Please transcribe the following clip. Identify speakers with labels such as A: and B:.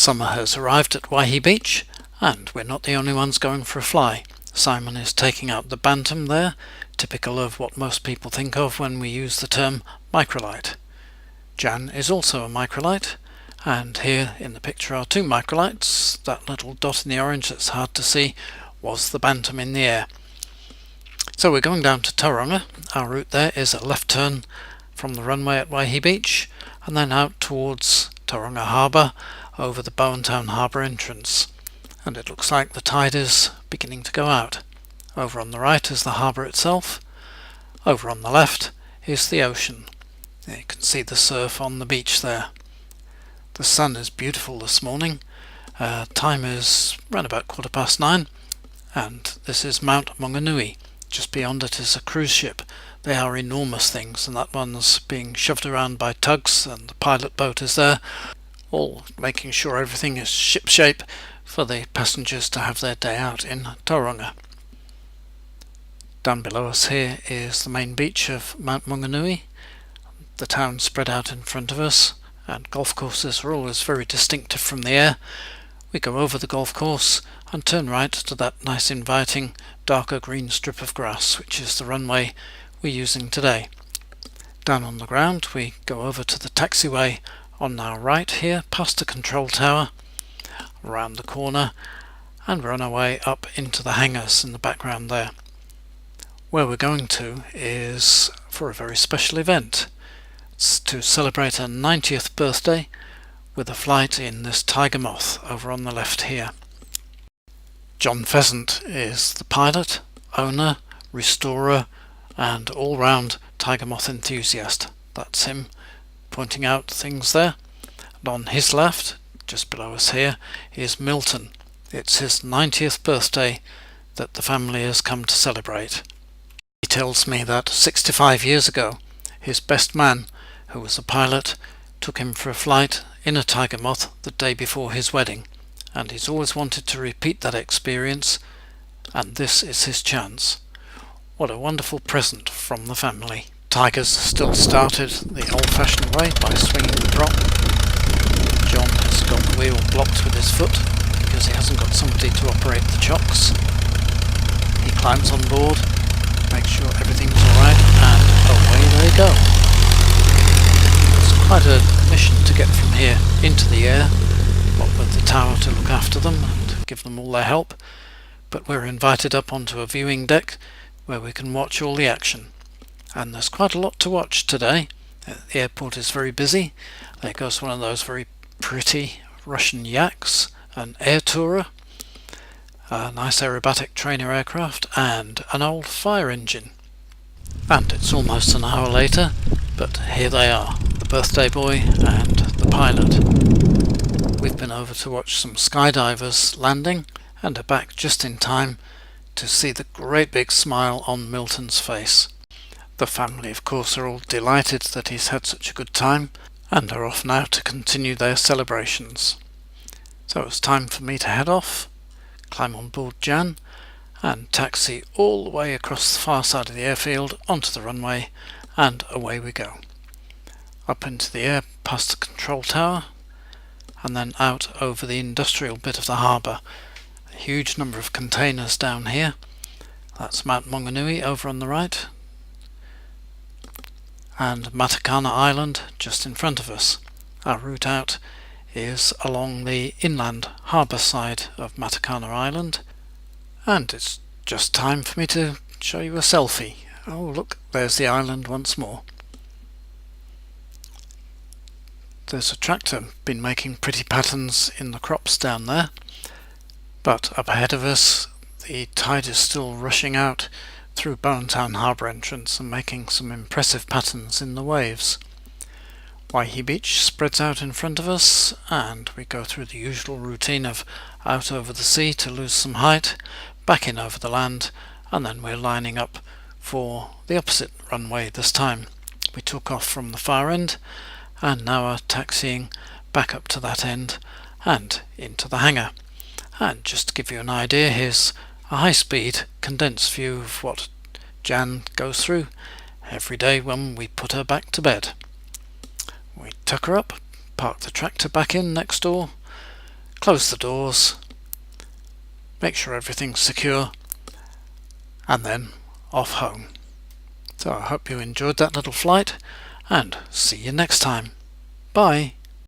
A: Summer has arrived at Waihi Beach, and we're not the only ones going for a fly. Simon is taking out the bantam there, typical of what most people think of when we use the term microlite. Jan is also a microlite, and here in the picture are two microlites. That little dot in the orange that's hard to see was the bantam in the air. So we're going down to Tauranga. Our route there is a left turn from the runway at Waihi Beach and then out towards Tauranga Harbour over the Bowentown Harbour entrance, and it looks like the tide is beginning to go out. Over on the right is the harbour itself. Over on the left is the ocean. You can see the surf on the beach there. The sun is beautiful this morning. Time is around about 9:15, and this is Mount Maunganui. Just beyond it is a cruise ship. They are enormous things, and that one's being shoved around by tugs, and the pilot boat is there, all making sure everything is shipshape for the passengers to have their day out in Tauranga. Down below us here is the main beach of Mount Maunganui. The town spread out in front of us, and golf courses are always very distinctive from the air. We go over the golf course and turn right to that nice inviting darker green strip of grass, which is the runway we're using today. Down on the ground we go over to the taxiway on our right here, past the control tower, around the corner, and we're on our way up into the hangars in the background there. Where we're going to is for a very special event. It's to celebrate a 90th birthday with a flight in this Tiger Moth over on the left here. John Pheasant is the pilot, owner, restorer, and all-round Tiger Moth enthusiast. That's him pointing out things there. And on his left, just below us here, is Milton. It's his 90th birthday that the family has come to celebrate. He tells me that 65 years ago, his best man, who was a pilot, took him for a flight in a Tiger Moth the day before his wedding, and he's always wanted to repeat that experience, and this is his chance. What a wonderful present from the family. Tigers still started the old-fashioned way by swinging the prop. John has got the wheel blocked with his foot because he hasn't got somebody to operate the chocks. He climbs on board, makes sure everything's alright, and away they go. It's quite a mission to get from here into the air, what with the tower to look after them and give them all their help, but we're invited up onto a viewing deck where we can watch all the action. And there's quite a lot to watch today. The airport is very busy. There goes one of those very pretty Russian yaks, an air tourer, a nice aerobatic trainer aircraft, and an old fire engine. And it's almost an hour later, but here they are, the birthday boy and the pilot. We've been over to watch some skydivers landing and are back just in time to see the great big smile on Milton's face. The family, of course, are all delighted that he's had such a good time and are off now to continue their celebrations. So it's time for me to head off, climb on board Jan, and taxi all the way across the far side of the airfield onto the runway, and away we go. Up into the air past the control tower, and then out over the industrial bit of the harbour. A huge number of containers down here. That's Mount Maunganui over on the right, and Matakana Island just in front of us. Our route out is along the inland harbour side of Matakana Island, and it's just time for me to show you a selfie. Oh look, there's the island once more. There's a tractor been making pretty patterns in the crops down there, but up ahead of us the tide is still rushing out through Bowentown Harbour entrance and making some impressive patterns in the waves. Waihi Beach spreads out in front of us, and we go through the usual routine of out over the sea to lose some height, back in over the land, and then we're lining up for the opposite runway this time. We took off from the far end and now are taxiing back up to that end and into the hangar. And just to give you an idea, here's a high-speed condensed view of what Jan goes through every day when we put her back to bed. We tuck her up, park the tractor back in next door, close the doors, make sure everything's secure, and then off home. So I hope you enjoyed that little flight, and see you next time. Bye.